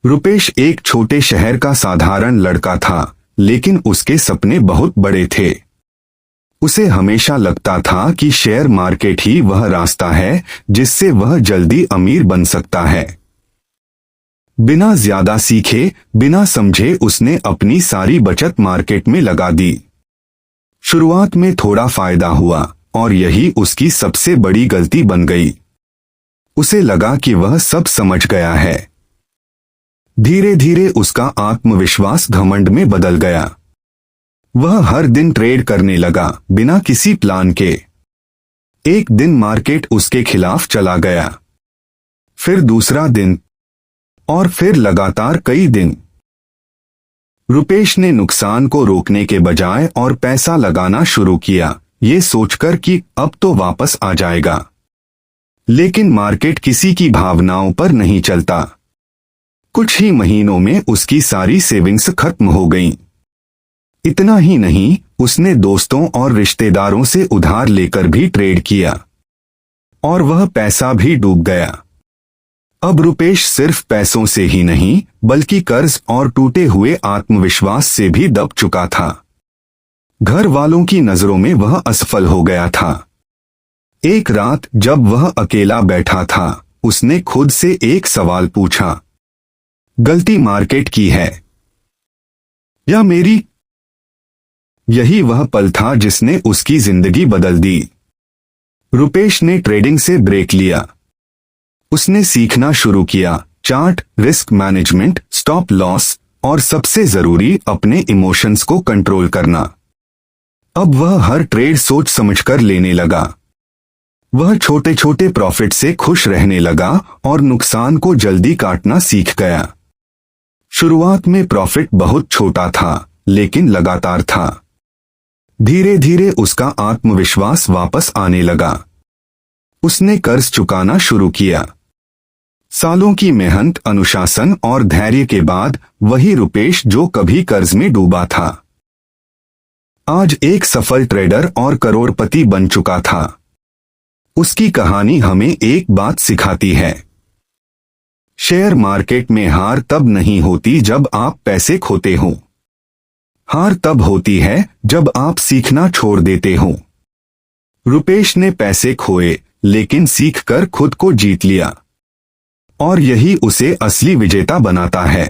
रुपेश एक छोटे शहर का साधारण लड़का था, लेकिन उसके सपने बहुत बड़े थे। उसे हमेशा लगता था कि शेयर मार्केट ही वह रास्ता है जिससे वह जल्दी अमीर बन सकता है। बिना ज्यादा सीखे, बिना समझे उसने अपनी सारी बचत मार्केट में लगा दी। शुरुआत में थोड़ा फायदा हुआ और यही उसकी सबसे बड़ी गलती बन गई। उसे लगा कि वह सब समझ गया है। धीरे धीरे उसका आत्मविश्वास घमंड में बदल गया। वह हर दिन ट्रेड करने लगा, बिना किसी प्लान के। एक दिन मार्केट उसके खिलाफ चला गया, फिर दूसरा दिन, और फिर लगातार कई दिन। रुपेश ने नुकसान को रोकने के बजाय और पैसा लगाना शुरू किया, ये सोचकर कि अब तो वापस आ जाएगा। लेकिन मार्केट किसी की भावनाओं पर नहीं चलता। कुछ ही महीनों में उसकी सारी सेविंग्स खत्म हो गईं। इतना ही नहीं, उसने दोस्तों और रिश्तेदारों से उधार लेकर भी ट्रेड किया, और वह पैसा भी डूब गया। अब रुपेश सिर्फ पैसों से ही नहीं, बल्कि कर्ज और टूटे हुए आत्मविश्वास से भी दब चुका था। घर वालों की नजरों में वह असफल हो गया था। एक रात जब वह अकेला बैठा था, उसने खुद से एक सवाल पूछा, गलती मार्केट की है या मेरी? यही वह पल था जिसने उसकी जिंदगी बदल दी। रुपेश ने ट्रेडिंग से ब्रेक लिया। उसने सीखना शुरू किया, chart, risk management, stop loss और सबसे जरूरी, अपने इमोशंस को कंट्रोल करना। अब वह हर ट्रेड सोच समझकर लेने लगा। वह छोटे छोटे प्रॉफिट से खुश रहने लगा और नुकसान को जल्दी काटना सीख गया। शुरुआत में प्रॉफिट बहुत छोटा था, लेकिन लगातार था। धीरे धीरे उसका आत्मविश्वास वापस आने लगा। उसने कर्ज चुकाना शुरू किया। सालों की मेहनत, अनुशासन और धैर्य के बाद वही रुपेश जो कभी कर्ज में डूबा था, आज एक सफल ट्रेडर और करोड़पति बन चुका था। उसकी कहानी हमें एक बात सिखाती है, शेयर मार्केट में हार तब नहीं होती जब आप पैसे खोते हो। हार तब होती है जब आप सीखना छोड़ देते हो। रुपेश ने पैसे खोए, लेकिन सीखकर खुद को जीत लिया, और यही उसे असली विजेता बनाता है।